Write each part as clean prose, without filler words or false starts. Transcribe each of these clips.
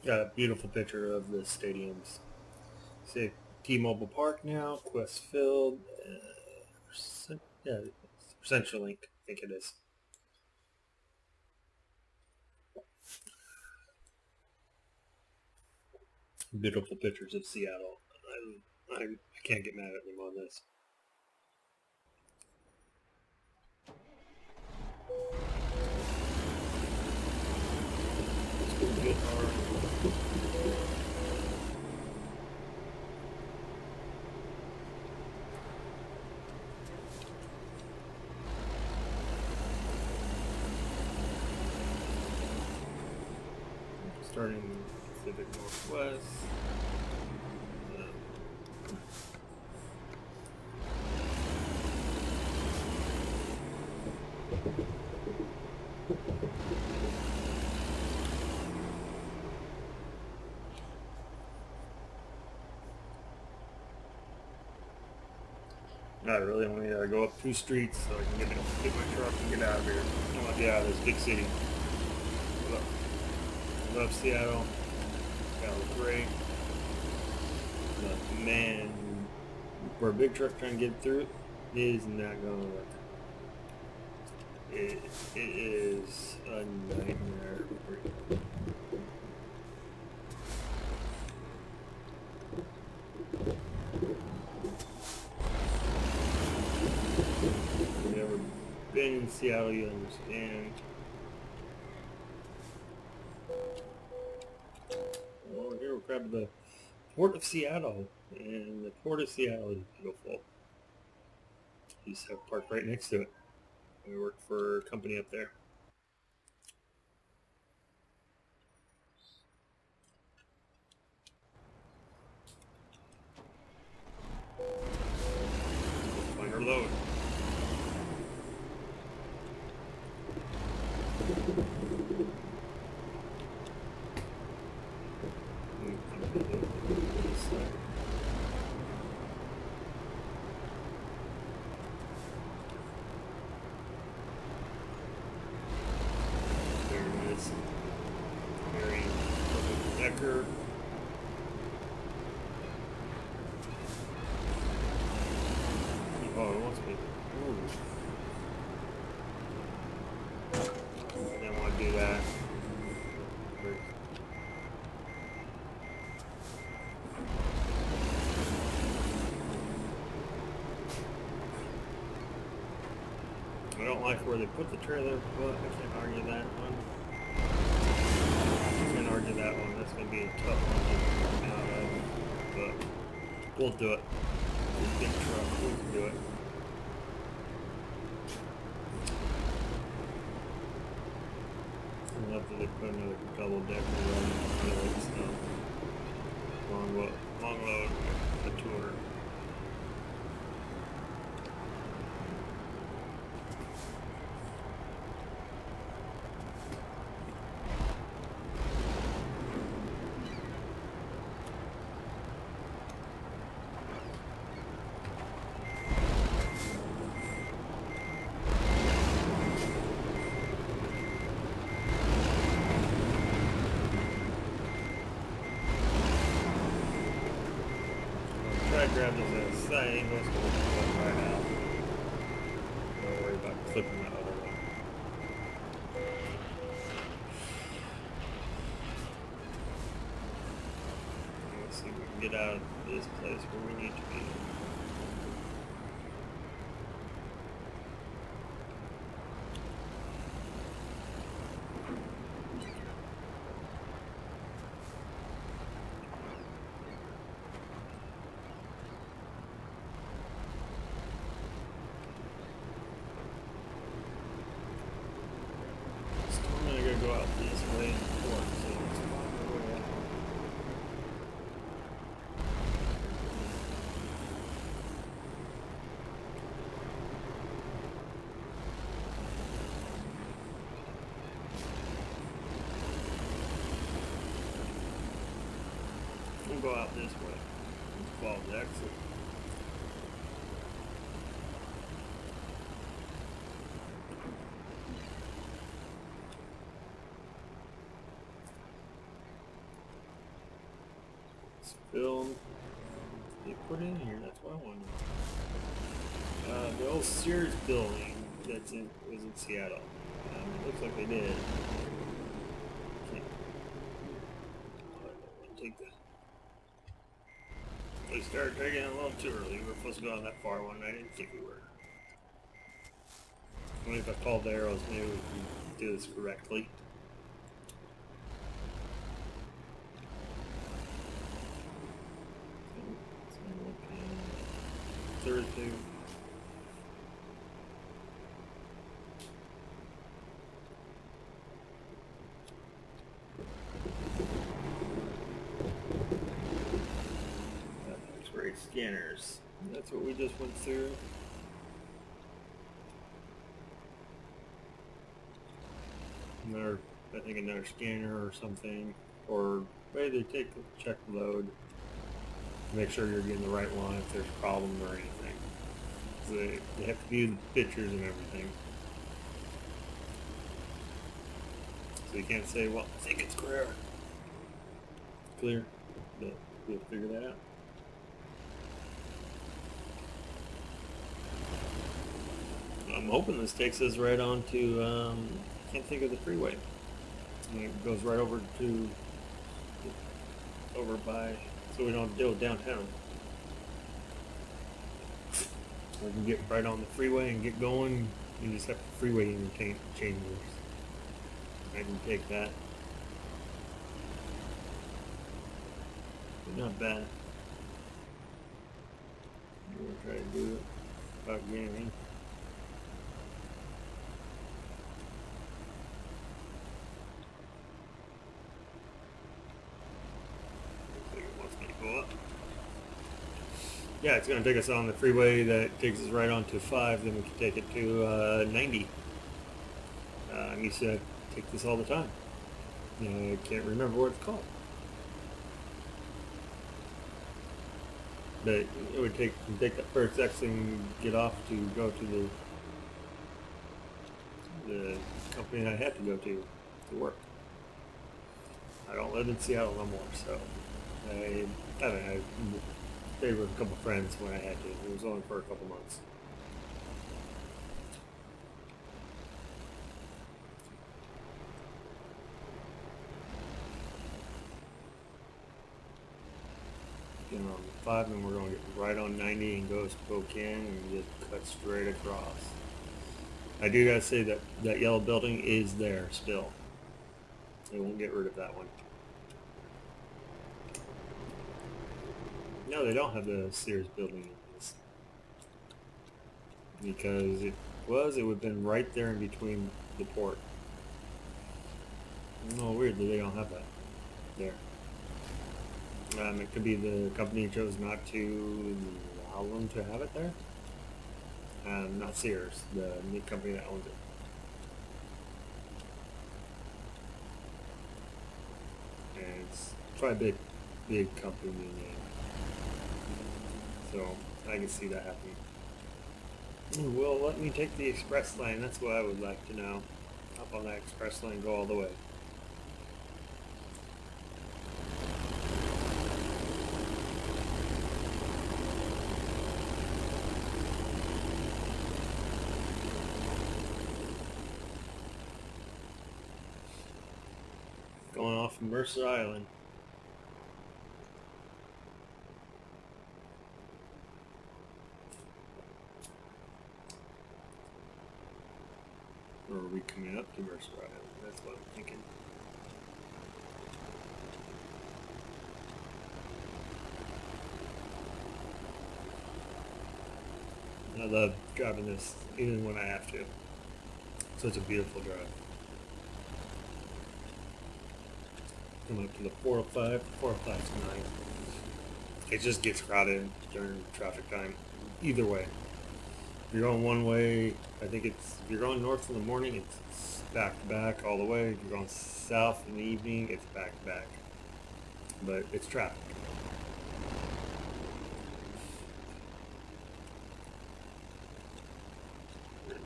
Got a beautiful picture of the stadiums. Say T-Mobile Park now, Quest Field, yeah, CenturyLink, I think it is. Beautiful pictures of Seattle. I can't get mad at them on this. Get our starting Pacific Northwest. I really only gotta go up 2 streets so I can get my truck and get out of here. I want to get out of this big city. I love Seattle. Seattle's great. But man, for a big truck trying to get through it is not going to work. It is a nightmare. If you've ever been in Seattle, you understand. Well, here we're grabbing the Port of Seattle, and the Port of Seattle is beautiful. You just have park right next to it. We work for a company up there. Find our load. Very Decker. Oh, it wants me. I didn't want to do that. I don't like where they put the trailer, but I can't argue that one. I can't argue that one. That's going to be a tough one to get out of. But we'll do it. This big truck, we can do it. I love that they put another double decker running on the stuff. Long load, the tour. Try to grab this at a side angle so we can go right out. Don't worry about clipping that other one. Let's see if we can get out of this place where we need to be. Go out this way and forth, so let's find our way out. We'll go out this way. Follow the exit. It's filmed. They put in here. That's what I wanted. The old Sears building was in Seattle. It looks like they did. Take that. We started taking it a little too early. We were supposed to go on that far one. I didn't think we were. Maybe if I called the arrows, maybe we can do this correctly. Thursday. X-ray scanners. That's what we just went through. I think another scanner or something, or maybe they check the load, make sure you're getting the right one if there's a problem or anything. So they have to view the pictures and everything. So you can't say, well, I think it's clear. Clear, but we'll figure that out. I'm hoping this takes us right on to, I can't think of the freeway. And it goes right over by, so we don't have to deal with downtown. We can get right on the freeway and get going. You just have the freeway interchanges. I can take that. But not bad. I'm gonna try to do it without getting. Yeah, it's going to take us on the freeway that takes us right on to 5, then we can take it to 90. I used to take this all the time. I can't remember what it's called. But it would take that first exit, get off to go to the company I had to go to work. I don't live in Seattle no more, so I stayed with a couple friends when I had to. It was only for a couple months. Getting on 5, and we're going to get right on 90 and go to Spokane and just cut straight across. I do gotta say that yellow building is there still. They won't get rid of that one. No, they don't have the Sears building in this. Because it would have been right there in between the port. Oh, weirdly, they don't have that there. It could be the company chose not to allow them to have it there. Not Sears, the new company that owns it. And it's probably a big company name. So I can see that happening. Well, let me take the express lane. That's what I would like to know. Hop on that express lane, go all the way. Going off from Mercer Island. Or are we coming up to Mercer Island? That's what I'm thinking. I love driving this, even when I have to. Such a beautiful drive. Coming up to the 405. 405 is nice. It just gets crowded during traffic time. Either way. If you're going one way, I think if you're going north in the morning, it's back to back all the way. If you're going south in the evening, it's back to back. But it's traffic.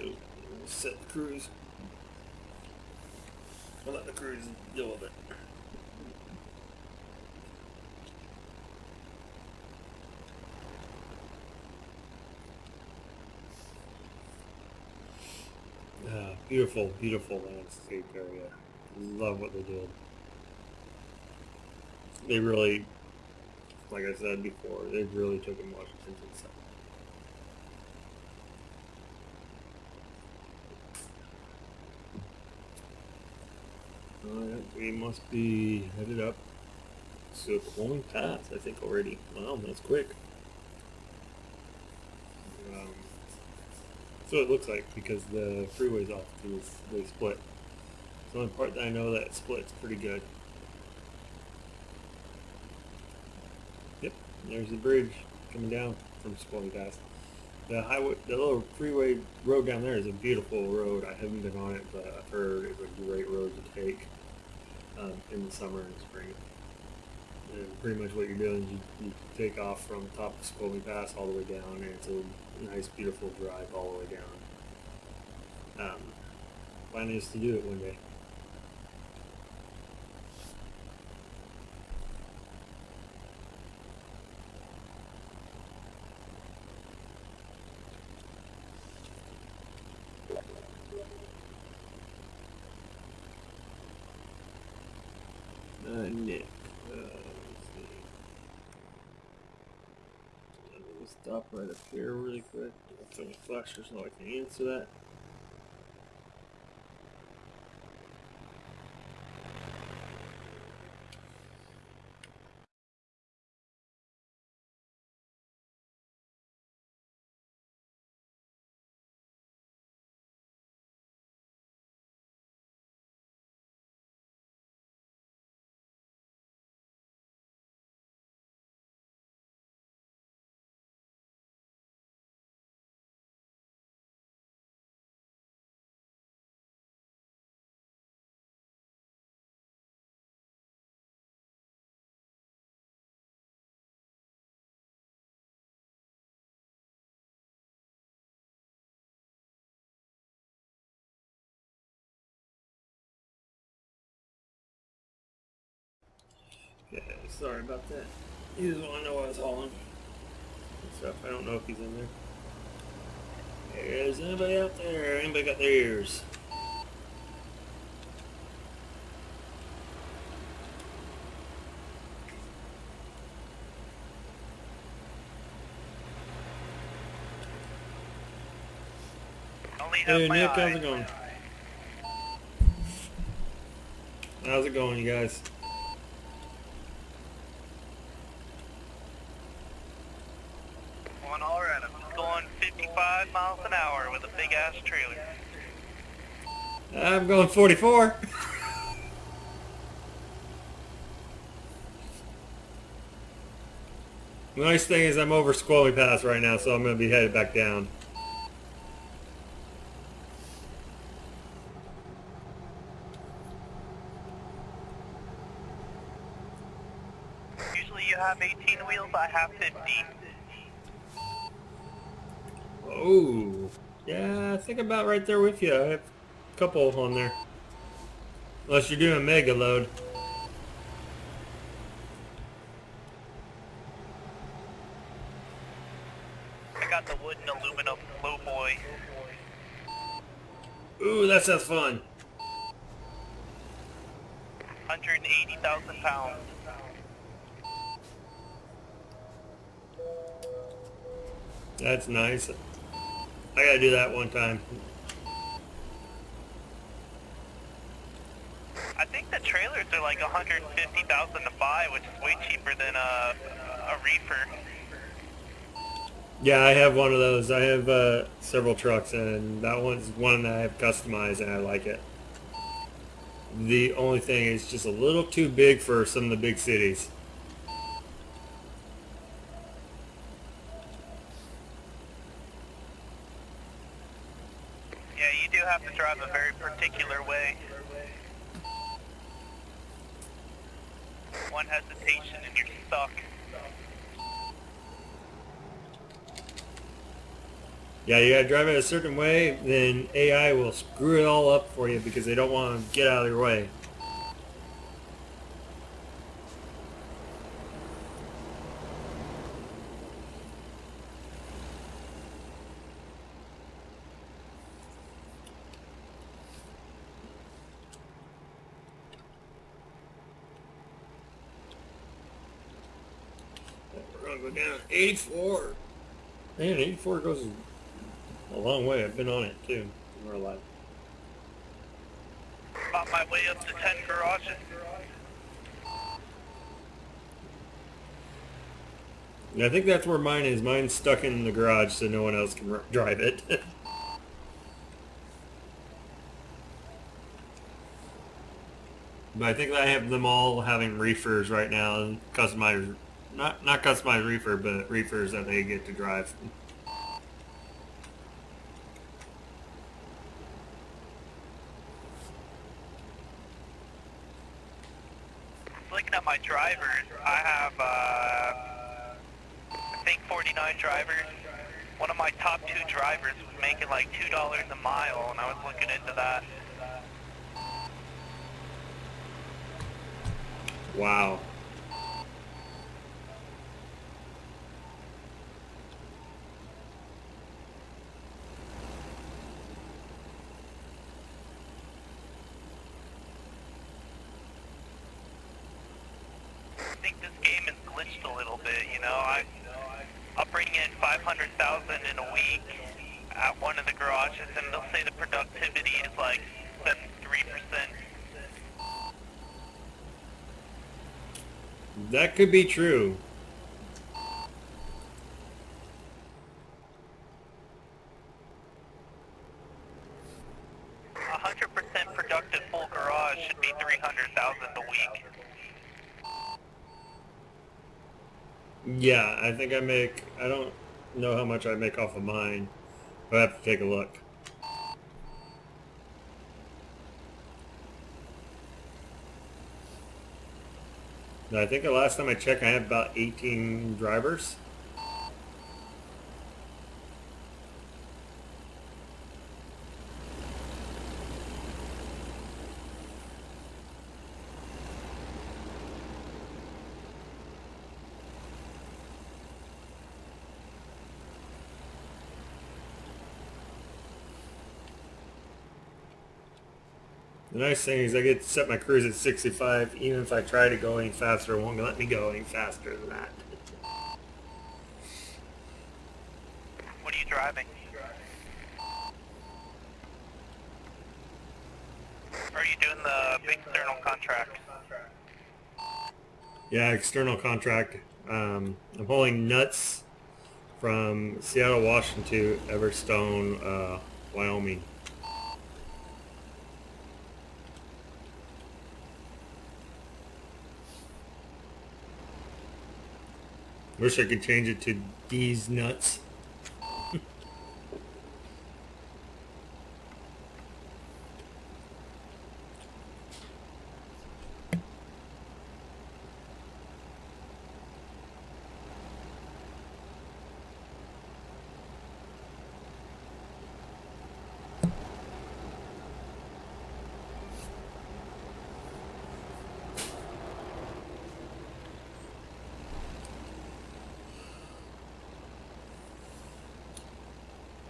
We'll set the cruise. We'll let the cruise deal with it. Beautiful, beautiful landscape area. Love what they did. They really, like I said before, they really took in Washington to the side. Alright, we must be headed up to Clone Pass, I think, already. Wow, that's quick. So it looks like, because the freeway's off to they split. It's the only part that I know that split's pretty good. Yep, there's the bridge coming down from Squally Pass. The highway, the little freeway road down there is a beautiful road. I haven't been on it, but I've heard it's a great road to take in the summer and spring. And pretty much what you're doing is you take off from the top of Squally Pass all the way down, and it's a nice, beautiful drive all the way down. Plan is to do it one day. Nick. Let's see. Let me stop right up here really quick. I'll turn the flasher so I can answer that. Okay, sorry about that. He doesn't want to know I was hauling stuff. I don't know if he's in there. Is anybody out there? Anybody got their ears? Hey Nick, how's it going? How's it going, you guys? Going all right. I'm just going 55 miles an hour with a big ass trailer. I'm going 44. The nice thing is I'm over Squally Pass right now, so I'm going to be headed back down. Usually you have 18 wheels, I have 50. Oh, yeah, I think about right there with you. I have a couple on there. Unless you're doing mega load. I got the wood and aluminum low boy. Ooh, that sounds fun. 180,000 pounds. That's nice. I gotta do that one time. I think the trailers are like 150,000 to buy, which is way cheaper than a reefer. Yeah, I have one of those. I have several trucks, and that one's one that I have customized, and I like it. The only thing is just a little too big for some of the big cities. Yeah, you do have to drive a very particular way. One hesitation and you're stuck. Yeah, you gotta drive it a certain way, then AI will screw it all up for you because they don't want to get out of your way. again. 84. Man, 84 goes a long way. I've been on it too. In real life. On my way up to 10 garages. And I think that's where mine is. Mine's stuck in the garage so no one else can drive it. But I think I have them all having reefers right now. Customized, not customized reefer, but reefers that they get to drive. Looking at my drivers, I have, I think 49 drivers. One of my top 2 drivers was making like $2 a mile, and I was looking into that. Wow. I think this game is glitched a little bit, you know. I'll bring in 500,000 in a week at one of the garages, and they'll say the productivity is like 73%. That could be true. A 100% productive full garage should be 300,000 a week. Yeah, I think I don't know how much I make off of mine. I'll have to take a look. I think the last time I checked I had about 18 drivers. The nice thing is I get to set my cruise at 65. Even if I try to go any faster, it won't let me go any faster than that. What are you driving? Are you doing the external contract? Yeah, external contract. I'm hauling nuts from Seattle, Washington to Evanston, Wyoming. Wish I could change it to these nuts.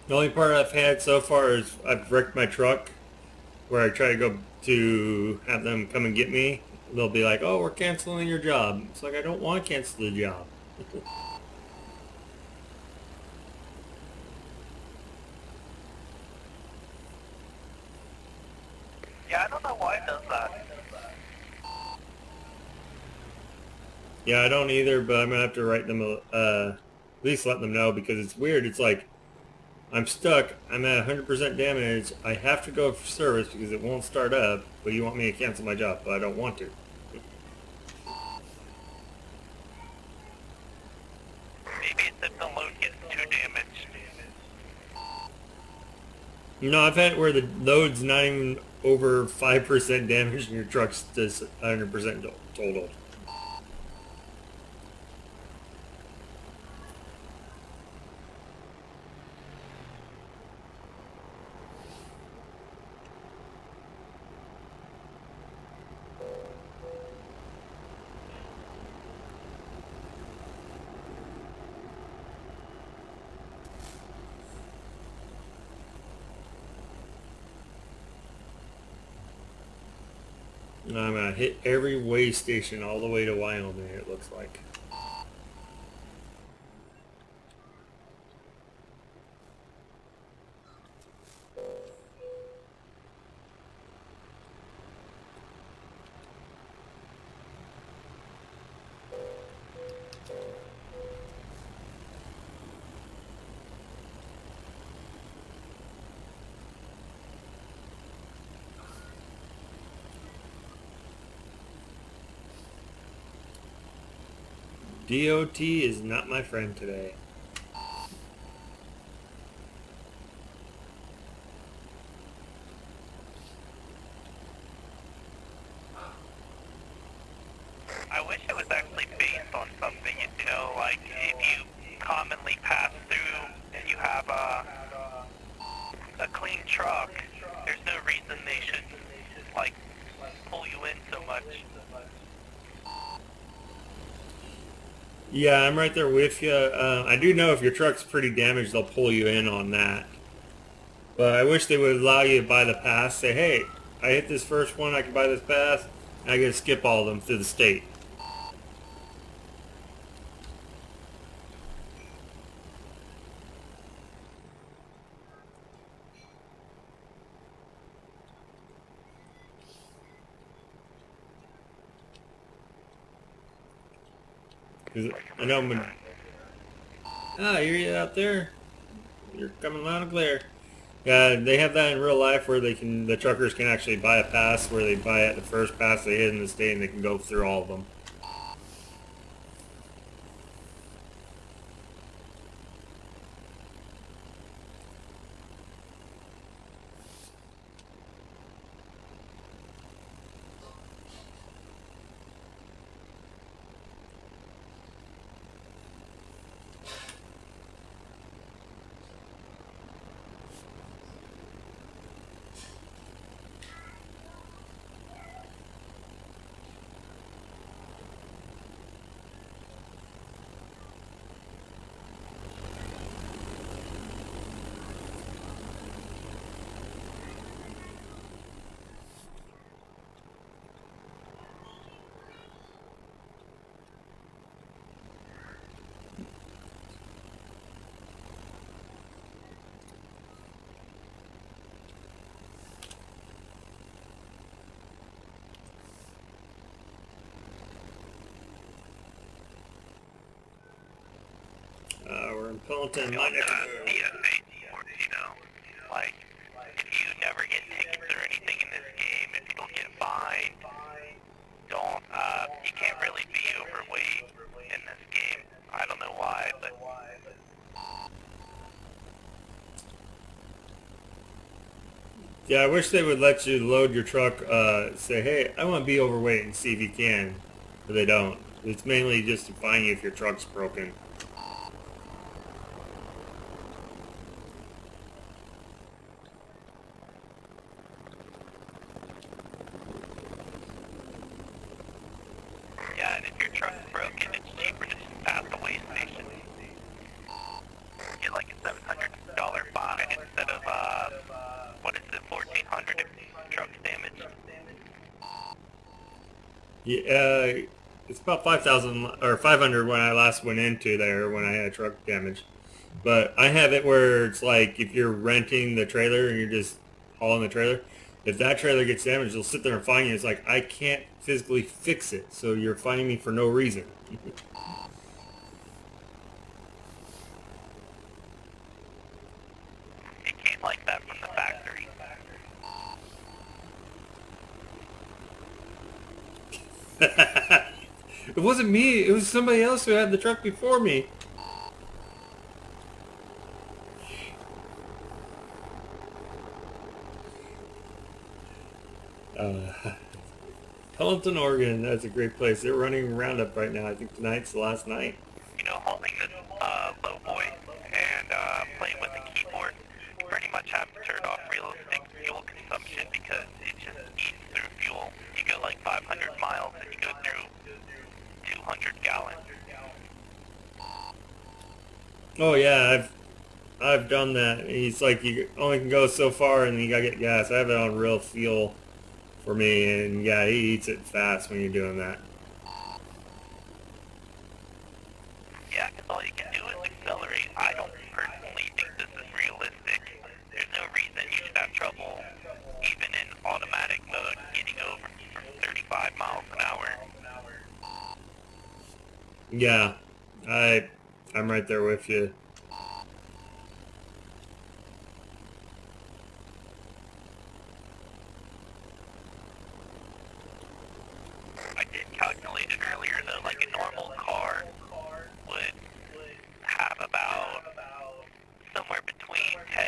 The only part I've had so far is I've wrecked my truck where I try to go to have them come and get me. They'll be like, oh, we're canceling your job. It's like, I don't want to cancel the job. Yeah, I don't know why it does that. Yeah, I don't either, but I'm going to have to write them, at least let them know because it's weird. It's like, I'm stuck. I'm at 100% damage. I have to go for service because it won't start up, but you want me to cancel my job, but I don't want to. Maybe it's if the load gets too damaged. No, I've had it where the load's not even over 5% damage and your truck's just 100% totaled. I'm going to hit every way station all the way to Wyoming, it looks like. DOT is not my friend today. I wish it was actually based on something, you know, like if you commonly pass through and you have a clean truck, there's no reason they should, like, pull you in so much. Yeah, I'm right there with you. I do know if your truck's pretty damaged, they'll pull you in on that. But I wish they would allow you to buy the pass. Say, hey, I hit this first one, I can buy this pass, and I get to skip all of them through the state. Cause I know when... Ah, you're out there. You're coming loud and clear. Yeah, they have that in real life where the truckers can actually buy a pass where they buy it the first pass they hit in the state and they can go through all of them. We're in Pelton, my neighborhood. You know, like, if you never get tickets or anything in this game, if you don't get fined, you can't really be overweight in this game. I don't know why, but... Yeah, I wish they would let you load your truck, say, hey, I want to be overweight and see if you can. But they don't. It's mainly just to find you if your truck's broken. Yeah, and if your truck's broken, it's cheaper to just pass the weigh station. Get like a $700 fine instead of, what is it, $1,400 if the truck's damaged. Yeah, it's about 5,000 or 500 when I last went into there when I had truck damage. But I have it where it's like if you're renting the trailer and you're just hauling the trailer, if that trailer gets damaged, they'll sit there and fine you. It's like I can't physically fix it, so you're fining me for no reason. It came like that from the factory. It wasn't me. It was somebody else who had the truck before me. Pelton, Oregon. That's a great place. They're running Roundup right now. I think tonight's the last night. You know, holding this low voice and playing with the keyboard, you pretty much have to turn off realistic fuel consumption because it just eats through fuel. You go like 500 miles and you go through 200 gallons. Oh yeah, I've done that. It's like you only can go so far and you gotta get gas. I have it on real fuel for me, and yeah, he eats it fast when you're doing that. Yeah, because all you can do is accelerate. I don't personally think this is realistic. There's no reason you should have trouble, even in automatic mode, getting over from 35 miles an hour. Yeah, I'm right there with you. I did calculate it earlier though, like a normal car would have about somewhere between 10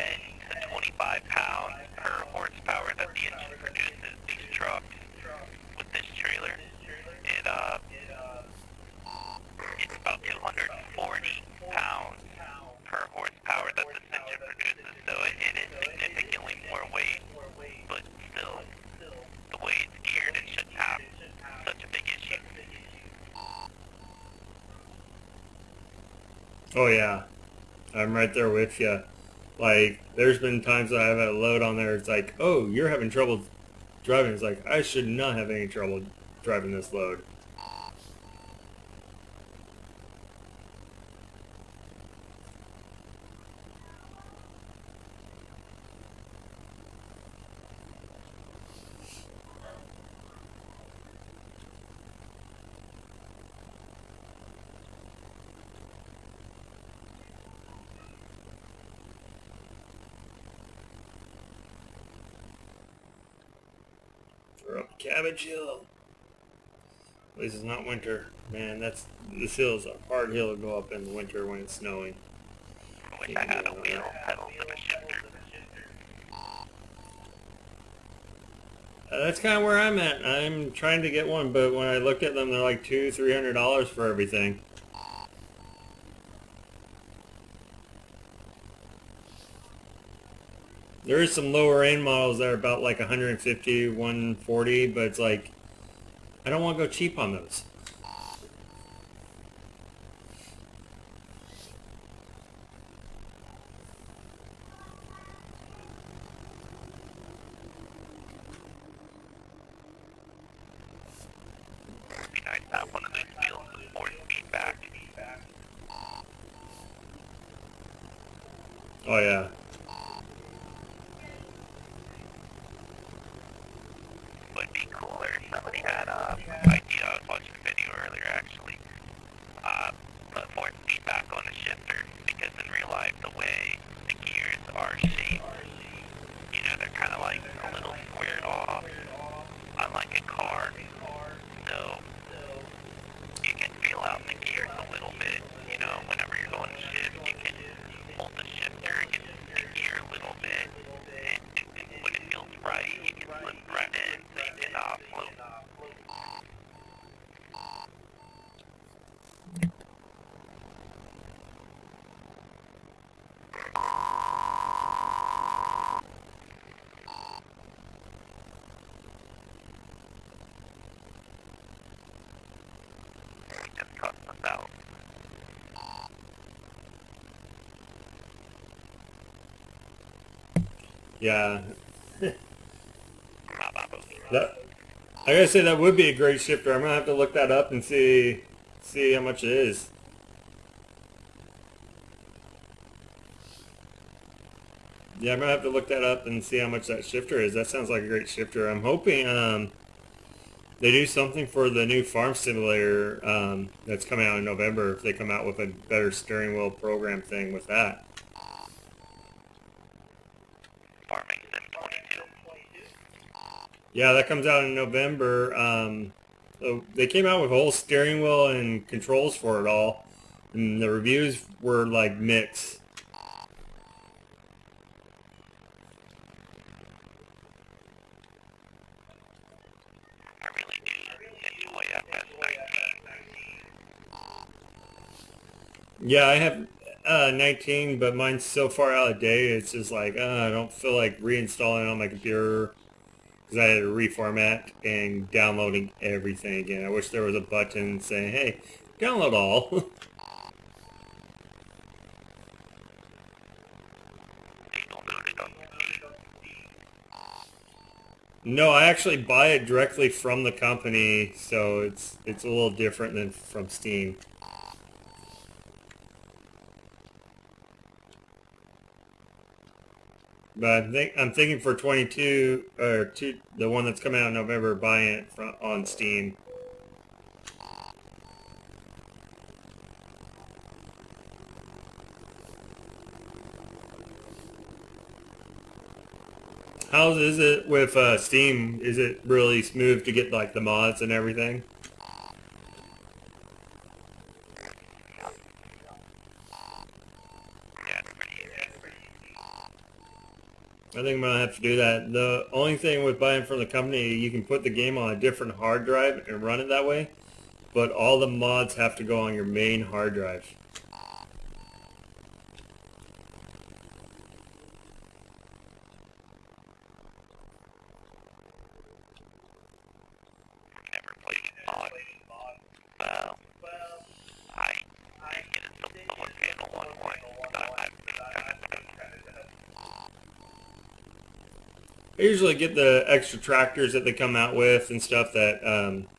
to 25 pounds per horsepower that the engine produces. These trucks with this trailer, it's about 240 pounds per horsepower that this engine produces. So it is significantly more weight, but still, the way it's geared, it shouldn't have such a big issue. Oh yeah, I'm right there with you. Like, there's been times that I have a load on there. It's like, oh, you're having trouble driving. It's like, I should not have any trouble driving this load. We're up Cabbage Hill. At least it's not winter. Man, this hill is a hard hill to go up in the winter when it's snowing. I wish I had a wheel, pedals, and a shifter. That's kind of where I'm at. I'm trying to get one, but when I looked at them, they're like $200-300 for everything. There is some lower end models that are about like 150, 140, but it's like, I don't want to go cheap on those. It'd be nice to have one of those wheels with 4-speed back. Oh yeah. Would be cooler if somebody had a idea. I was watching a video earlier actually. Put 4-speed back on the shifter, because in real life the way the gears are shaped, you know, they're kind of like a little squared off, unlike a car. So you can feel out the gears a little bit, you know, whenever you're going to shift, you can hold the shifter against the gear a little bit, and when it feels right, you can slip right in so you can float. Just cuss us out. Yeah. Baba booey. That, I gotta say, that would be a great shifter. I'm gonna have to look that up and see how much it is. Yeah, I'm gonna have to look that up and see how much that shifter is. That sounds like a great shifter. I'm hoping they do something for the new farm simulator that's coming out in November. If they come out with a better steering wheel program thing with that. Farming Sim 22. Yeah, that comes out in November. So they came out with a whole steering wheel and controls for it all, and the reviews were like mixed. I really do enjoy FS19. Yeah, I have 19, but mine's so far out of date. It's just like I don't feel like reinstalling it on my computer because I had to reformat and downloading everything again. I wish there was a button saying, "Hey, download all." Do you download it on Steam? No, I actually buy it directly from the company, so it's a little different than from Steam. But I'm thinking for 22 or the one that's coming out in November, buying it on Steam. How is it with Steam? Is it really smooth to get like the mods and everything? I think I'm gonna have to do that. The only thing with buying from the company, you can put the game on a different hard drive and run it that way, but all the mods have to go on your main hard drive. Never played mod. Well, I get it solar panel one point. I usually get the extra tractors that they come out with and stuff that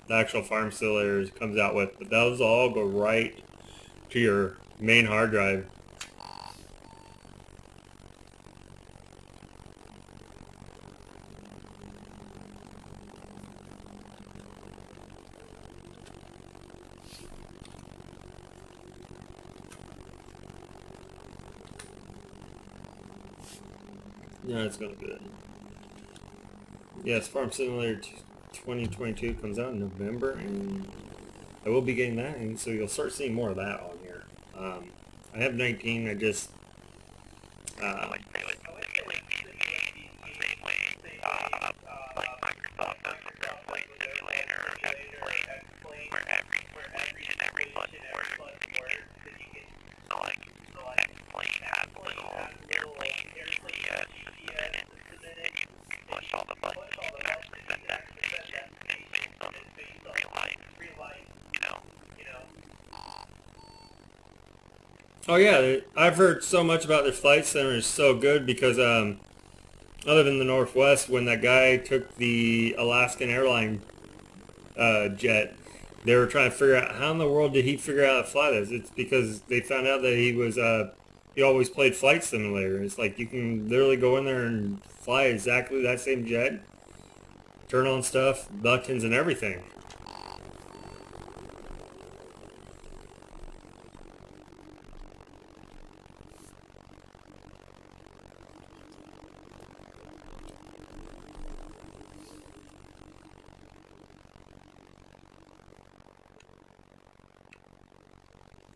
the actual farm simulator comes out with, but those all go right to your main hard drive. Yeah, it's gonna be good. Yes, Farm Simulator 2022 comes out in November, and I will be getting that, and so you'll start seeing more of that on here. I have 19. I just They would simulate these games the same way, like Microsoft does with their Flight Simulator or X-Plane, where every switch and every button works, and you can select. X-Plane has a little airplane GPS system in it, and you can push all the buttons, you can actually send destination, and it's based on real life, you know? oh yeah, I've heard so much about their flight center is so good because I live in the Northwest. When that guy took the Alaskan airline jet, they were trying to figure out how in the world did he figure out how to fly this. It's because they found out that he always played Flight Simulator. It's like you can literally go in there and fly exactly that same jet, turn on stuff, buttons and everything.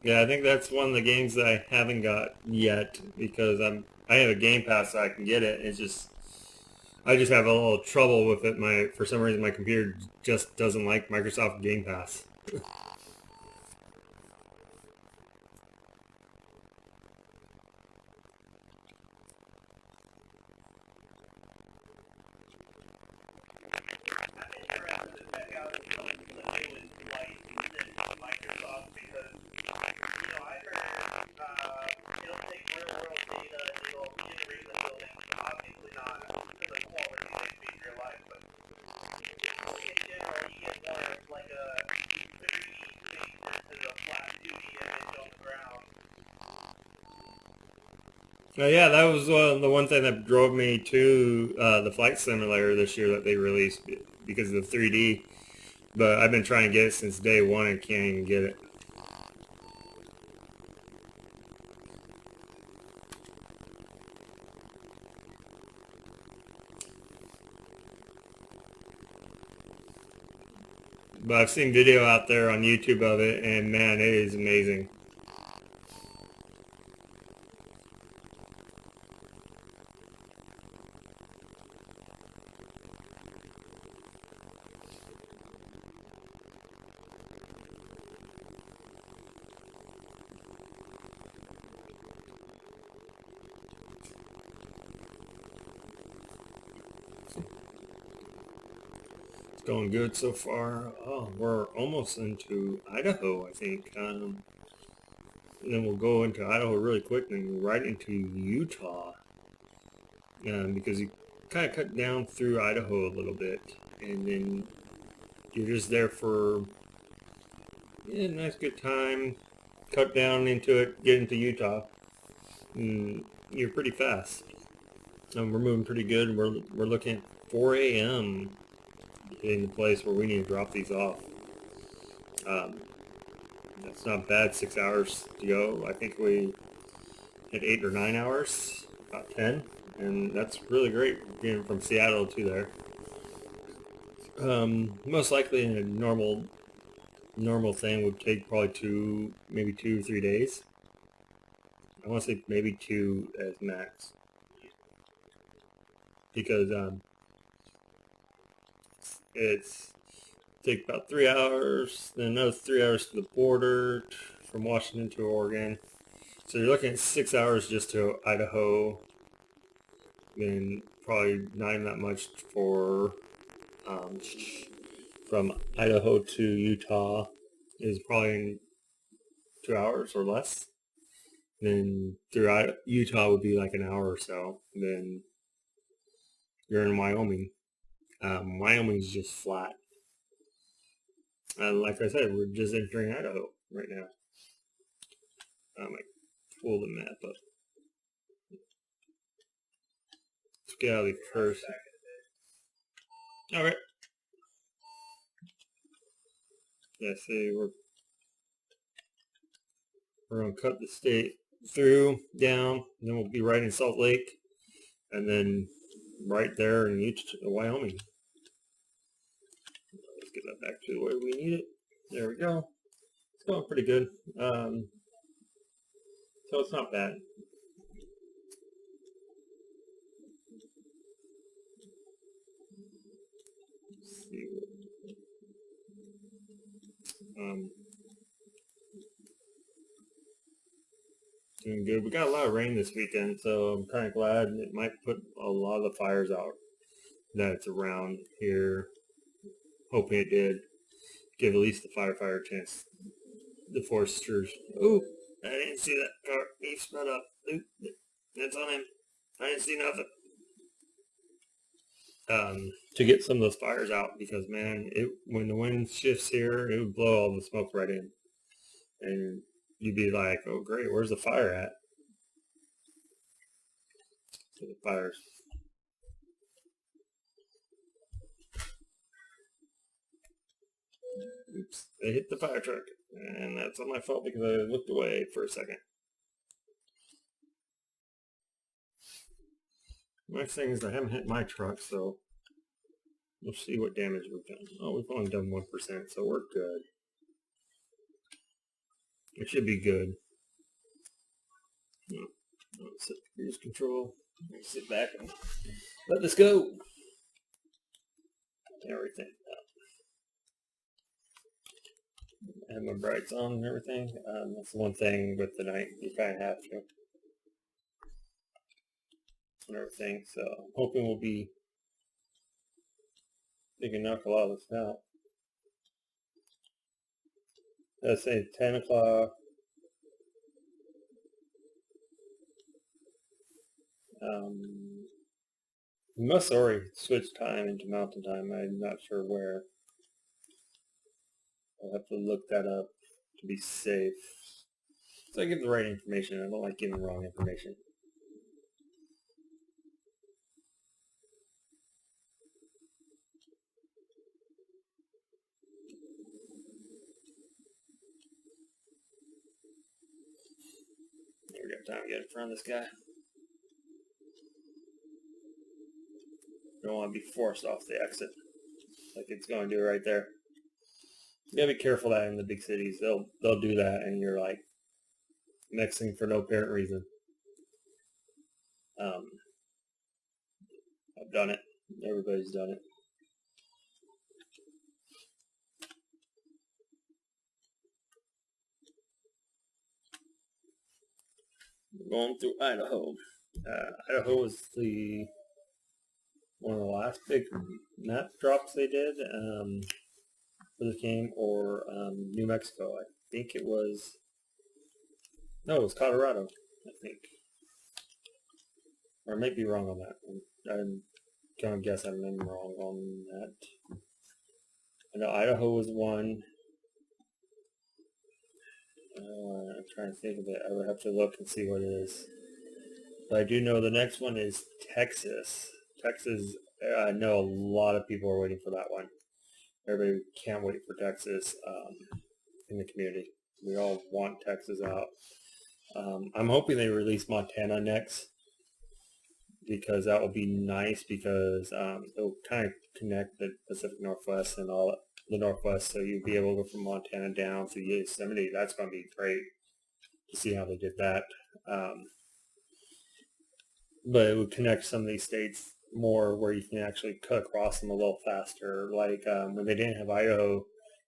Yeah, I think that's one of the games that I haven't got yet because I have a Game Pass so I can get it. It's just I just have a little trouble with it. For some reason my computer just doesn't like Microsoft Game Pass. Yeah, that was the one thing that drove me to the flight simulator this year that they released because of the 3D. But I've been trying to get it since day one and can't even get it. But I've seen video out there on YouTube of it, and man, it is amazing. It's going good so far. Oh, we're almost into Idaho, I think. And then we'll go into Idaho really quick and right into Utah. Because you kind of cut down through Idaho a little bit. And then you're just there for a nice good time. Cut down into it, get into Utah. And you're pretty fast. We're moving pretty good. We're looking at 4 a.m. getting the place where we need to drop these off. That's not bad. 6 hours to go. I think we had 8 or 9 hours, about 10, and that's really great getting from Seattle to there. Most likely in a normal thing would take probably maybe 2 or 3 days. I want to say maybe 2 as max. because it's take about 3 hours, then another 3 hours to the border from Washington to Oregon. So you're looking at 6 hours just to Idaho, then probably not even that much for from Idaho to Utah is probably in 2 hours or less. Then through Utah would be like an hour or so. Then you're in Wyoming. Wyoming's just flat. Like I said, we're just entering Idaho right now. I pull the map up. Let's get out of the curse. All right. Yeah, see, we're gonna cut the state through down, and then we'll be right in Salt Lake, and then right there in Wyoming. Let's get that back to the way we need it. There we go. It's going pretty good. So it's not bad. Let's see. Doing good. We got a lot of rain this weekend, so I'm kind of glad. It might put a lot of the fires out that's around here. Hoping it did. Give at least the firefighter a chance. The foresters. Oh, I didn't see that car. He sped up. Oop, that's on him. I didn't see nothing. To get some of those fires out, because man, when the wind shifts here, it would blow all the smoke right in, and you'd be like, "Oh great, where's the fire at?" So the fires. Oops, they hit the fire truck, and that's not my fault because I looked away for a second. Next thing is I haven't hit my truck, so we'll see what damage we've done. Oh, we've only done 1%, so we're good. It should be good. Set cruise control. Sit back and let this go. Everything up. I have my brights on and everything. That's the one thing with the night you kind of have to. And everything. So I'm hoping we can knock a lot of this out. Let's say 10 o'clock. We must already switch time into mountain time. I'm not sure where. I'll have to look that up to be safe. So I give the right information. I don't like giving wrong information. We got time to get in front of this guy. Don't want to be forced off the exit like it's going to do right there. You gotta be careful that in the big cities they'll do that, and you're like mixing for no apparent reason. I've done it. Everybody's done it. We're going through Idaho. Idaho was one of the last big map drops they did for this game, or New Mexico. I think it was. No, it was Colorado, I think. Or I might be wrong on that. I'm going to guess I'm wrong on that. I know Idaho was one. I'm trying to think of it. I would have to look and see what it is. But I do know the next one is Texas. Texas, I know a lot of people are waiting for that one. Everybody can't wait for Texas in the community. We all want Texas out. I'm hoping they release Montana next, because that will be nice, because it'll kind of connect the Pacific Northwest and all the Northwest, so you'll be able to go from Montana down to Yosemite. That's going to be great to see how they did that. But it would connect some of these states more where you can actually cut across them a little faster. Like when they didn't have Idaho,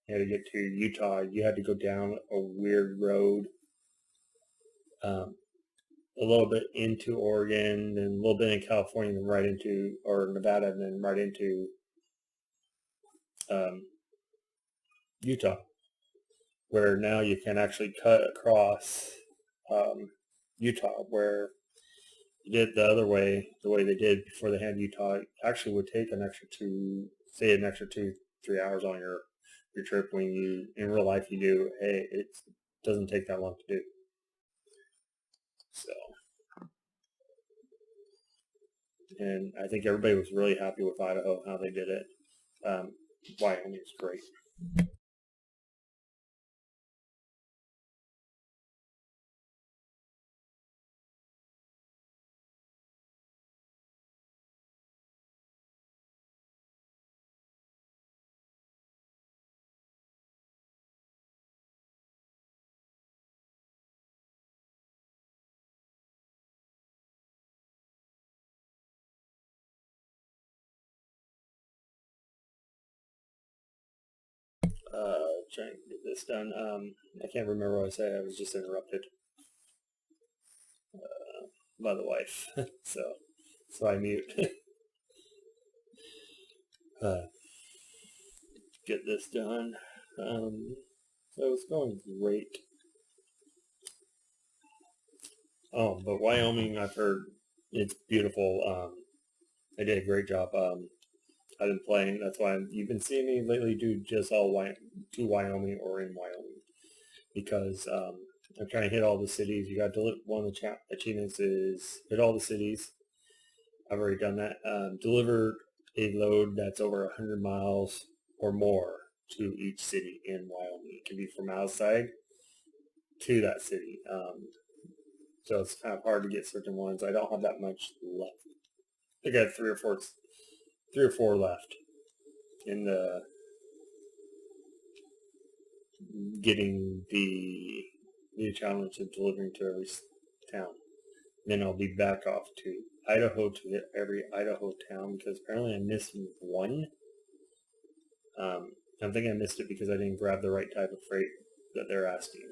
you had to get to Utah, you had to go down a weird road, a little bit into Oregon, then a little bit in California, then right into, or Nevada, and then right into Utah, where now you can actually cut across Utah, where you did the other way, the way they did before they had Utah, actually would take an extra 2-3 hours on your trip. When you, in real life, you do, hey, it doesn't take that long to do. So, and I think everybody was really happy with Idaho, how they did it. Wyoming is great. Trying to get this done. I can't remember what I said. I was just interrupted by the wife. so I mute. Get this done. So it's going great. Oh, but Wyoming, I've heard it's beautiful. They did a great job. I've been playing. That's why you've been seeing me lately do just all to Wyoming or in Wyoming, because I'm trying to hit all the cities. You got to one of the achievements is hit all the cities. I've already done that. Deliver a load that's over 100 miles or more to each city in Wyoming. It can be from outside to that city. So it's kind of hard to get certain ones. I don't have that much left. I got three or four left in the getting the new challenge of delivering to every town. Then I'll be back off to Idaho to hit every Idaho town, because apparently I missed one. I'm thinking I missed it because I didn't grab the right type of freight that they're asking.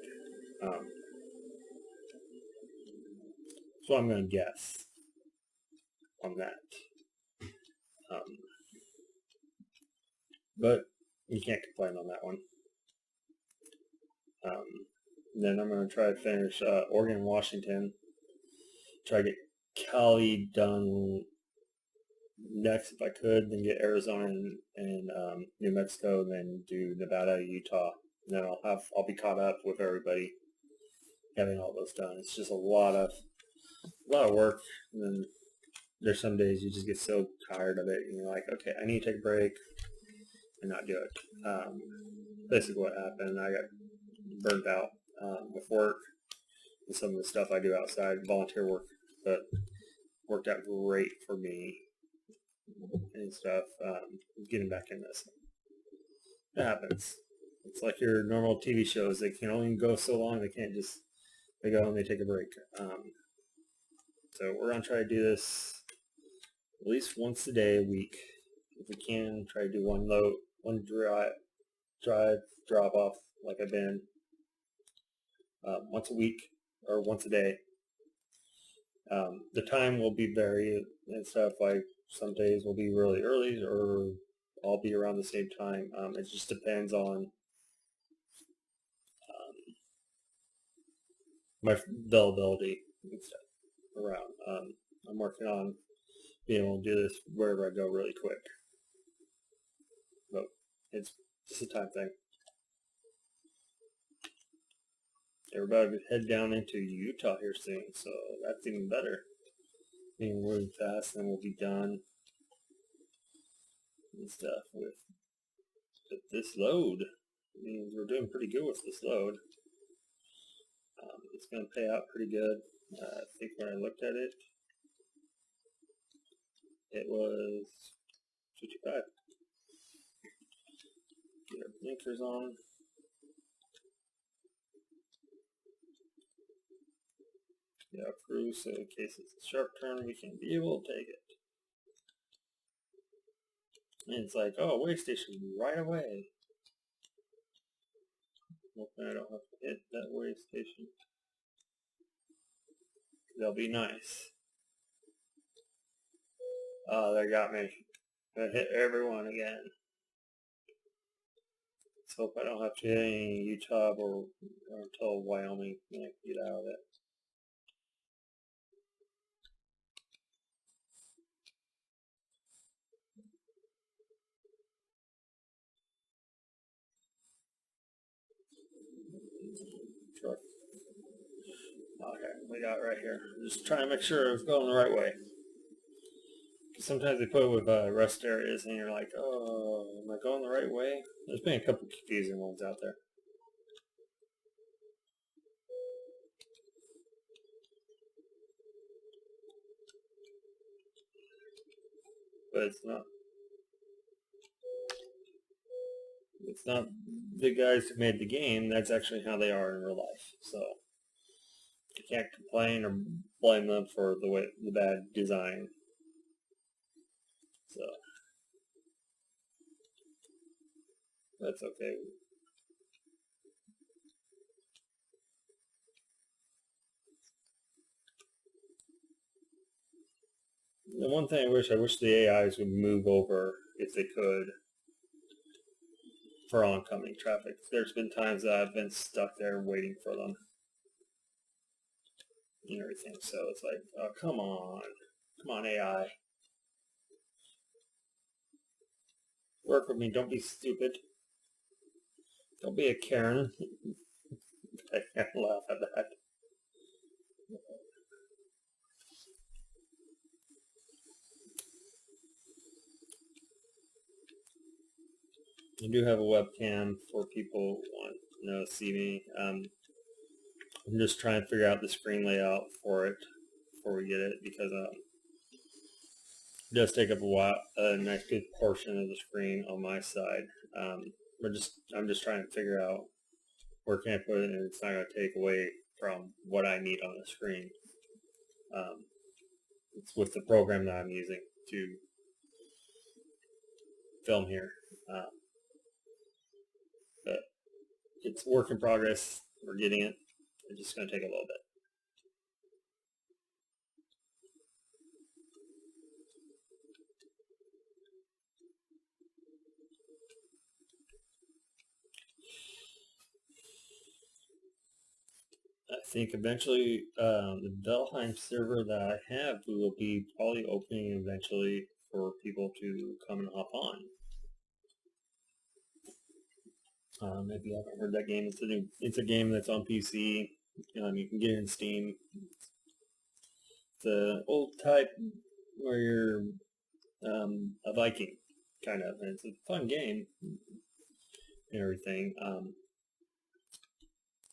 So I'm going to guess on that. But you can't complain on that one. Then I'm going to try to finish Oregon, Washington. Try to get Cali done next if I could, then get Arizona and New Mexico, then do Nevada, Utah. And then I'll be caught up with everybody having all those done. It's just a lot of work, and then there's some days you just get so tired of it and you're like, okay, I need to take a break and not do it. Basically what happened, I got burnt out with work and some of the stuff I do outside, volunteer work, but worked out great for me and stuff. Getting back in this, it happens. It's like your normal TV shows. They can only go so long. They can't just, they go and they take a break. So we're going to try to do this at least once a day, a week. If we can, try to do one load, one drive, drop off, like I've been, once a week or once a day. The time will be varied and stuff. Like some days will be really early, or I'll be around the same time. It just depends on my availability and stuff around. I'm working on being able to do this wherever I go really quick. But it's just a time thing. Everybody will head down into Utah here soon, so that's even better. Being really fast, and then we'll be done and stuff with this load. I mean, we're doing pretty good with this load. It's going to pay out pretty good. I think when I looked at it, it was 55. Get our blinkers on. Get our crew, so in case it's a sharp turn, we can be able to take it. And it's like, oh, way station right away. Hoping I don't have to hit that way station. They'll be nice. Oh, they got me. I hit everyone again. Let's hope I don't have to hit any Utah or until Wyoming when I get out of it. Truck. Okay, we got it right here. Just trying to make sure it's going the right way. Sometimes they put it with rest areas and you're like, oh, am I going the right way? There's been a couple confusing ones out there. But it's not the guys who made the game. That's actually how they are in real life. So you can't complain or blame them for the bad design. So that's okay. The one thing I wish the AIs would move over if they could for oncoming traffic. There's been times that I've been stuck there waiting for them and everything. So it's like, oh, come on AI, work with me. Don't be stupid. Don't be a Karen. I can't laugh at that. I do have a webcam for people who want to see me. I'm just trying to figure out the screen layout for it before we get it, because it does take up a nice good portion of the screen on my side. I'm just trying to figure out where can I put it, and it's not going to take away from what I need on the screen. It's with the program that I'm using to film here. But it's work in progress. We're getting it. It's just going to take a little bit. I think eventually the Valheim server that I have will be probably opening eventually for people to come and hop on. If you haven't heard that game, it's a game that's on PC. You can get it in Steam. It's an old type where you're a Viking, kind of, and it's a fun game and everything.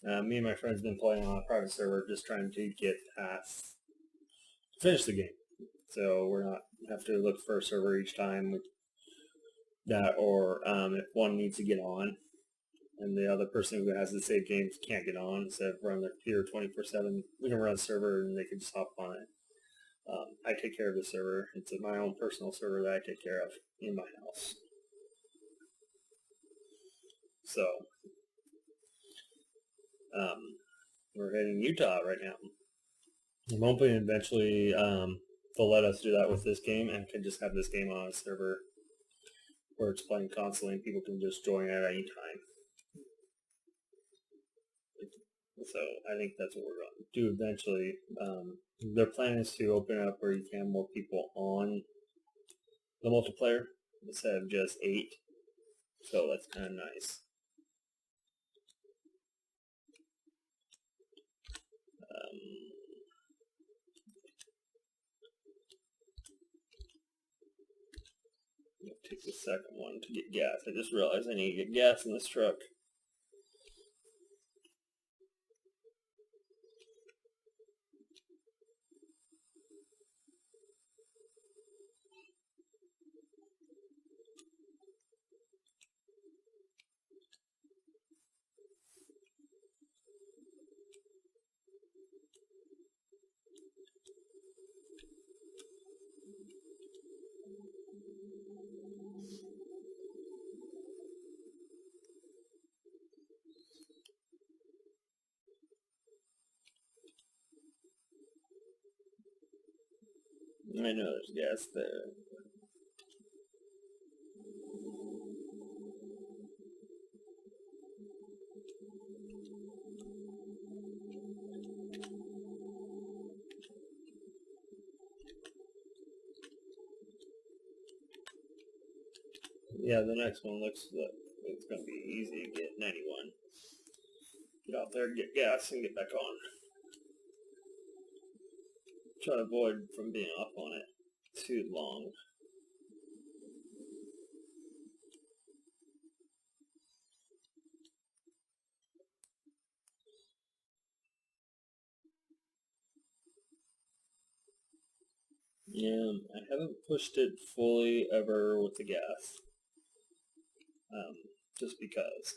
Me and my friends have been playing on a private server, just trying to finish the game. So we're not have to look for a server each time with that, or if one needs to get on and the other person who has the save games can't get on, instead of running their computer 24/7, we can run a server and they can just hop on it. I take care of the server. It's my own personal server that I take care of in my house. So we're heading Utah right now. I'm hoping eventually they'll let us do that with this game and can just have this game on a server where it's playing constantly and people can just join at any time. So I think that's what we're going to do eventually. Their plan is to open up where you can have more people on the multiplayer instead of just 8. So that's kind of nice. I'll take the second one to get gas. I just realized I need to get gas in this truck. I know there's gas there. Yeah, the next one looks like it's going to be easy to get 91. Get out there, get gas, and get back on. Try to avoid from being off on it too long. Yeah, I haven't pushed it fully ever with the gas. Just because.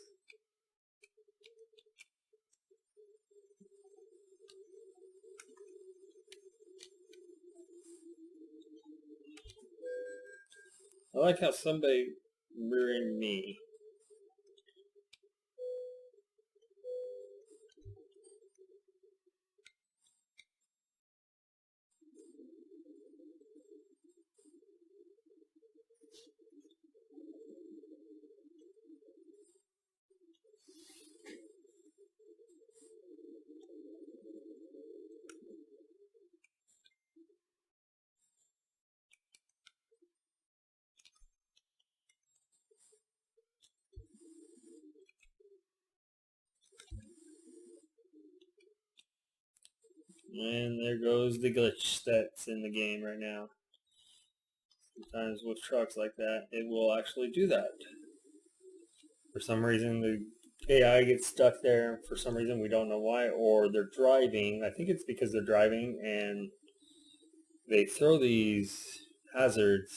I like how somebody rearing me. And there goes the glitch that's in the game right now. Sometimes with trucks like that, it will actually do that. For some reason, the AI gets stuck there. For some reason, we don't know why. Or they're driving. I think it's because they're driving and they throw these hazards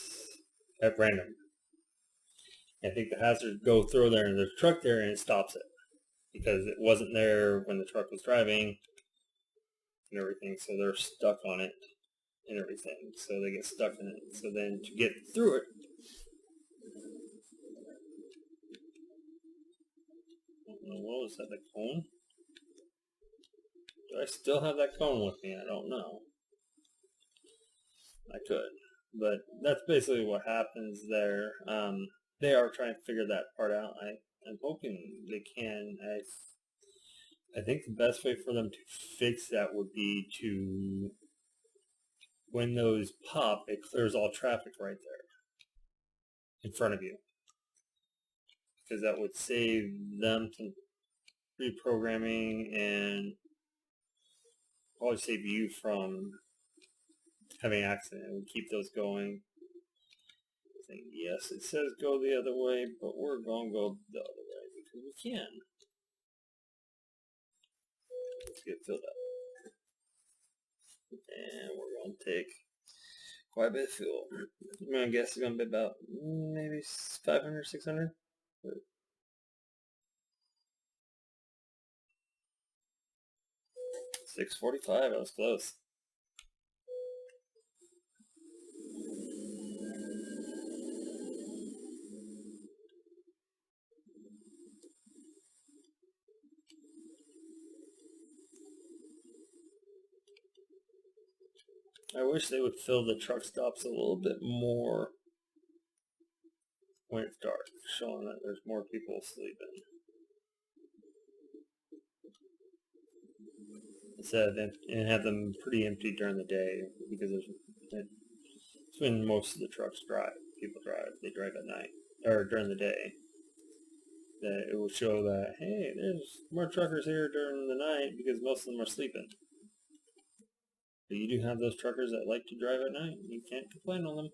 at random. I think the hazards go through there and there's a truck there and it stops it. Because it wasn't there when the truck was driving and everything. So they're stuck on it and everything. So they get stuck in it. So then to get through it, what was that, the cone? Do I still have that cone with me? I don't know. I could. But that's basically what happens there. They are trying to figure that part out. I'm hoping they can. I think the best way for them to fix that would be to, when those pop, it clears all traffic right there in front of you. Because that would save them some reprogramming and probably save you from having an accident. And keep those going. Yes, it says go the other way, but we're going to go the other way because we can. Let's get filled up. And we're going to take quite a bit of fuel. I'm going to guess it's going to be about maybe 500, 600. 645, I was close. I wish they would fill the truck stops a little bit more when it's dark, showing that there's more people sleeping. Instead of and have them pretty empty during the day, because it's when most of the trucks drive. People drive. They drive at night or during the day. That it will show that, hey, there's more truckers here during the night because most of them are sleeping. But you do have those truckers that like to drive at night. You can't complain on them.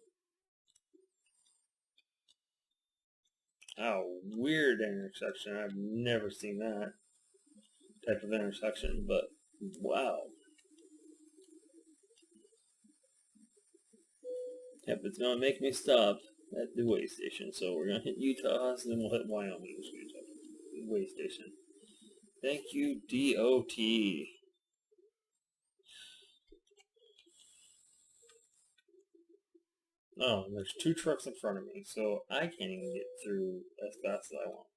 Oh, weird intersection. I've never seen that type of intersection, but wow. Yep, it's going to make me stop at the way station. So we're going to hit Utah's and then we'll hit Wyoming's way station. Thank you, DOT. Oh, and there's two trucks in front of me, so I can't even get through as fast as I want.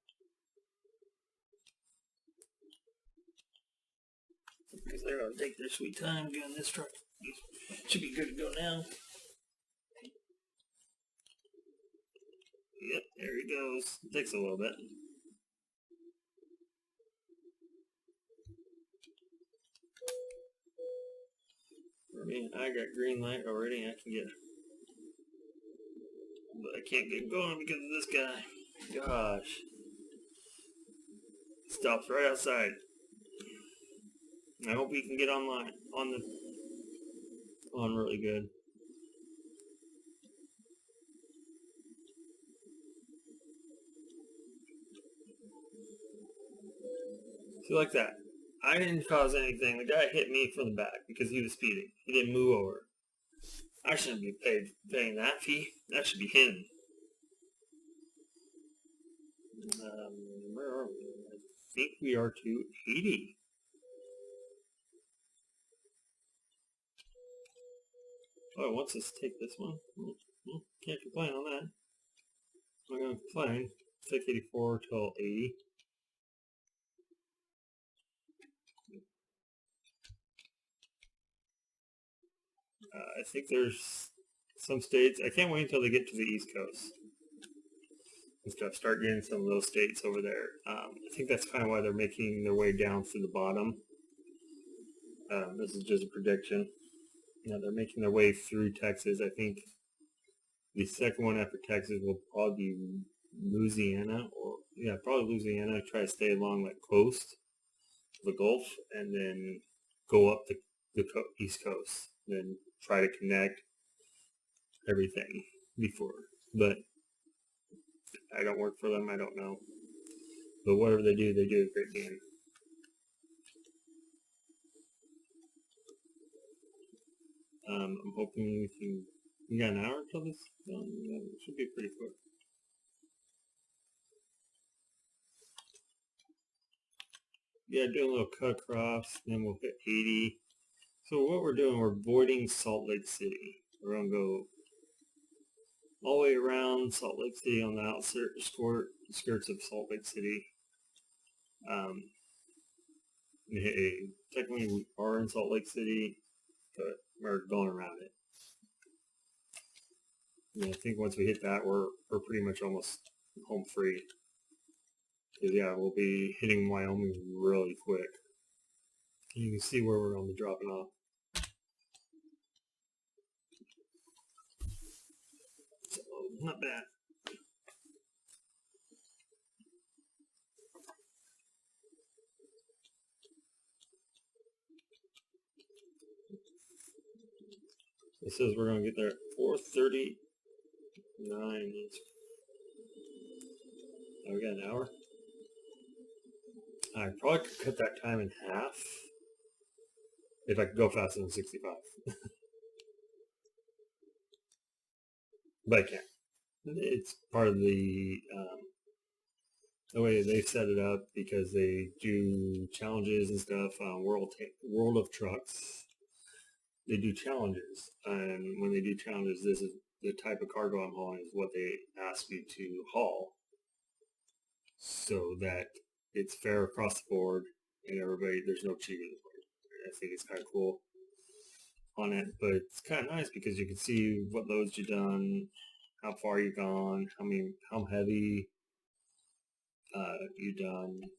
Because they're going to take their sweet time doing this truck. Should be good to go now. Yep, there he goes. It takes a little bit. I mean, I got green light already. I can get, but I can't get going because of this guy. Gosh, stops right outside. I hope he can get online on really good. See, like that. I didn't cause anything. The guy hit me from the back because he was speeding. He didn't move over. I shouldn't be paying that fee. That should be him. Where are we? I think we are to 80. Oh, it wants us to take this one. Can't complain on that. I'm not going to complain. Take 84 till 80. I think there's some states. I can't wait until they get to the East Coast and stuff. Start getting some of those states over there. I think that's kind of why they're making their way down through the bottom. This is just a prediction. They're making their way through Texas. I think the second one after Texas will probably be Louisiana, probably Louisiana. Try to stay along that coast, the Gulf, and then go up the East Coast. Then try to connect everything before. But I don't work for them. I don't know. But whatever they do a great game. I'm hoping we got an hour till this done. It should be pretty quick. Yeah, doing a little cut across, then we'll hit 80. So what we're doing, we're avoiding Salt Lake City. We're going to go all the way around Salt Lake City on the outskirts of Salt Lake City. Technically we are in Salt Lake City, but we're going around it. And I think once we hit that, we're pretty much almost home free. Because yeah, we'll be hitting Wyoming really quick. You can see where we're going to be dropping off. So, not bad. It says we're going to get there at 4:39. We got an hour. I probably could cut that time in half if I could go faster than 65. But I can't. It's part of the way they set it up because they do challenges and stuff. World of Trucks, they do challenges, and when they do challenges, this is the type of cargo I'm hauling is what they ask you to haul, so that it's fair across the board and everybody. There's no cheating. I think it's kind of cool on it, but it's kind of nice because you can see what loads you've done, how far you've gone, how heavy you've done,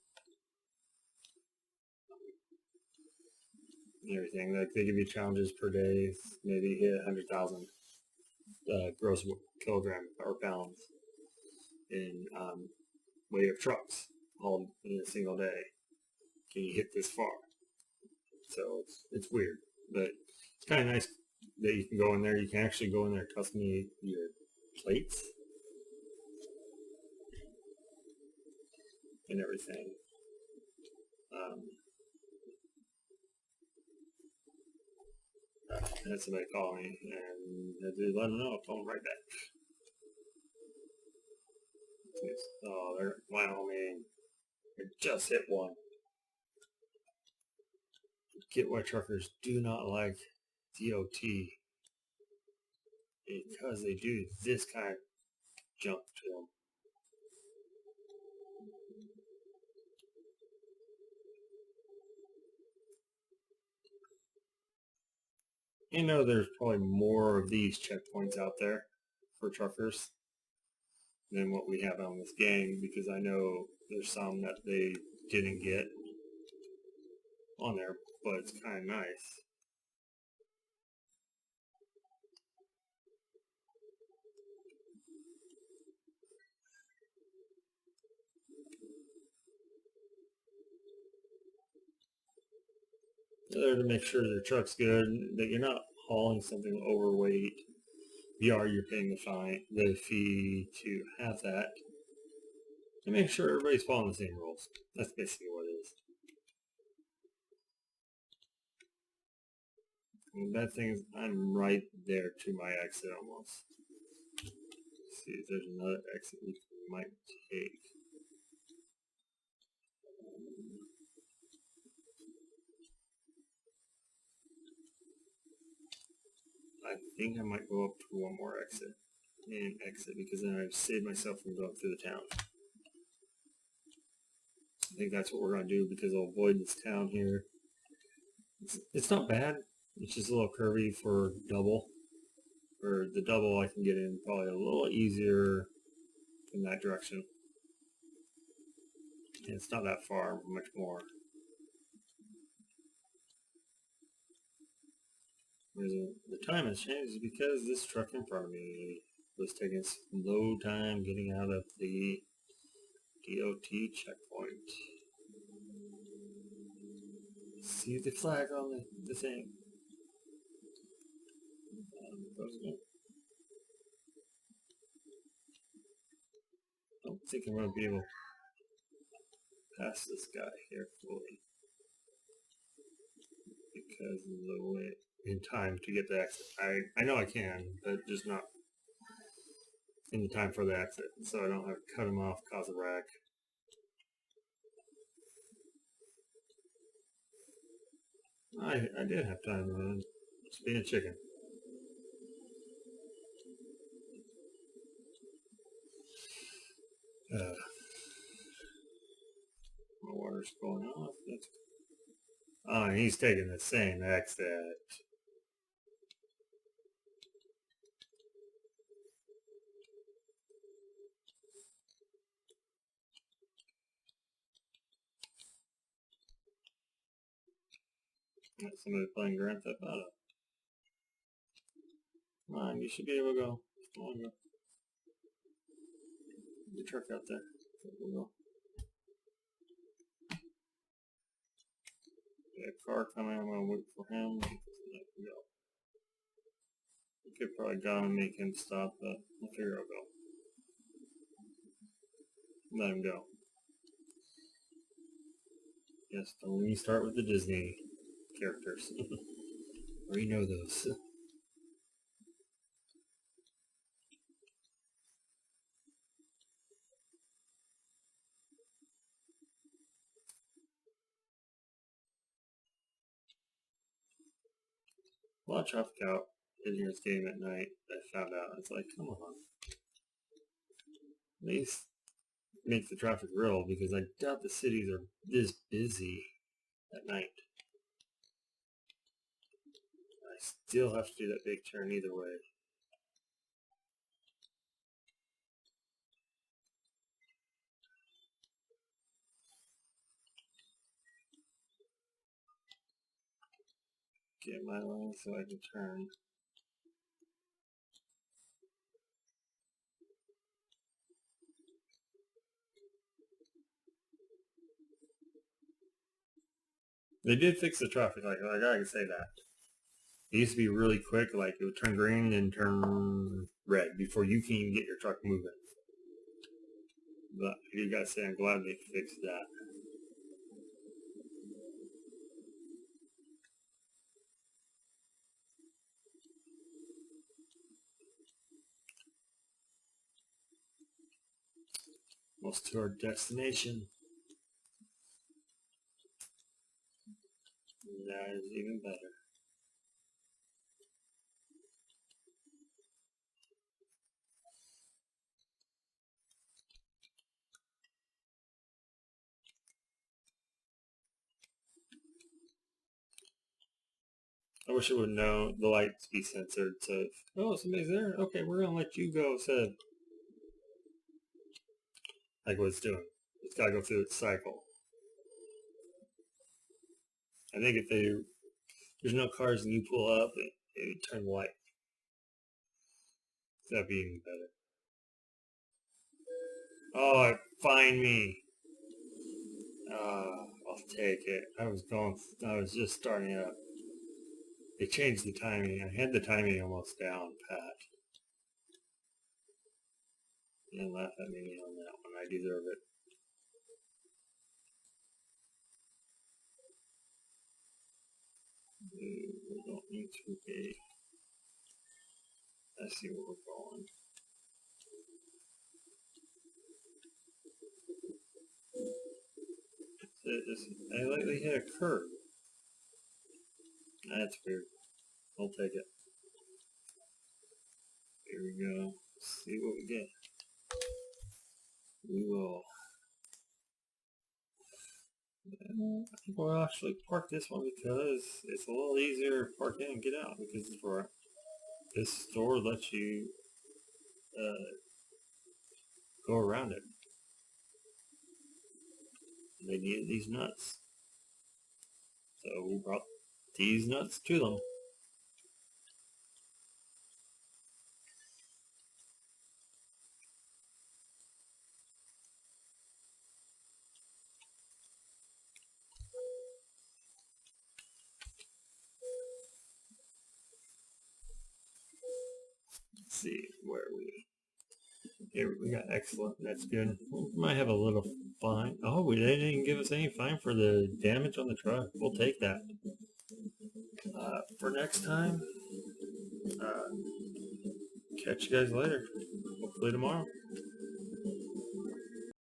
and everything. Like they give you challenges per day, maybe hit 100,000 gross kilogram or pounds in weight of trucks hauled in a single day. Can you hit this far? So it's weird, but it's kind of nice that you can go in there. You can actually go in there and custom your plates and everything. That's somebody call me, and let them know. I'll call them right back. Oh, they're Wyoming. I just hit one. Get why truckers do not like DOT because they do this kind of junk to them. There's probably more of these checkpoints out there for truckers than what we have on this game, because I know there's some that they didn't get on there, but it's kind of nice. There to make sure your truck's good, that you're not hauling something overweight. You're paying the fee to have that, and make sure everybody's following the same rules. That's basically what it is. And the bad thing is, I'm right there to my exit almost. Let's see if there's another exit we might take. I think I might go up to one more exit and exit, because then I've saved myself from going through the town. I think that's what we're going to do, because I'll avoid this town here. It's not bad. It's just a little curvy for double. For the double, I can get in probably a little easier in that direction. And it's not that far, much more. The time has changed because this truck in front of me was taking a slow time getting out of the DOT checkpoint. See the flag on the thing. I don't think I'm going to be able to pass this guy here fully, because of the way in time to get the exit. I know I can, but just not in the time for the exit, so I don't have to cut him off, cause a wreck. I did have time, man. Just being a chicken. My water's going off. Oh, and he's taking the same exit. Somebody playing Grand Theft Auto. Come on, you should be able to go. Come on, go. The truck out there. We'll go. Got a car coming. I'm gonna wait for him. Let him go. We could probably go and make him stop, but I'll figure I'll go. Let him go. Yes, don't let me start with the Disney characters. Or you know those. A lot of traffic out in here's game at night. I found out. It's like, come on. At least make the traffic real, because I doubt the cities are this busy at night. I still have to do that big turn either way. Get my lane so I can turn. They did fix the traffic light. I can say that. It used to be really quick, like it would turn green and turn red before you can even get your truck moving. But you gotta say, I'm glad they fixed that. Almost to our destination. That is even better. I wish it would know the lights be censored. So, oh, somebody's there. Okay, we're gonna let you go. Said, like what it's doing. It's got to go through its cycle. I think if there's no cars and you pull up, it would turn white. That'd be even better. Oh, find me. I'll take it. I was just starting up. They changed the timing. I had the timing almost down pat. And laugh at me on that one. I deserve it. We don't need to be. Let's see where we're going. I lightly hit a curb. That's weird. I'll take it. Here we go. Let's see what we get. We will. I think we'll actually park this one because it's a little easier to park in and get out because for this store lets you go around it. They needed these nuts, so we brought these nuts to them. Let's see where we. Here we got excellent. That's good. We might have a little fine. Oh, they didn't give us any fine for the damage on the truck. We'll take that. For next time, catch you guys later. Hopefully tomorrow.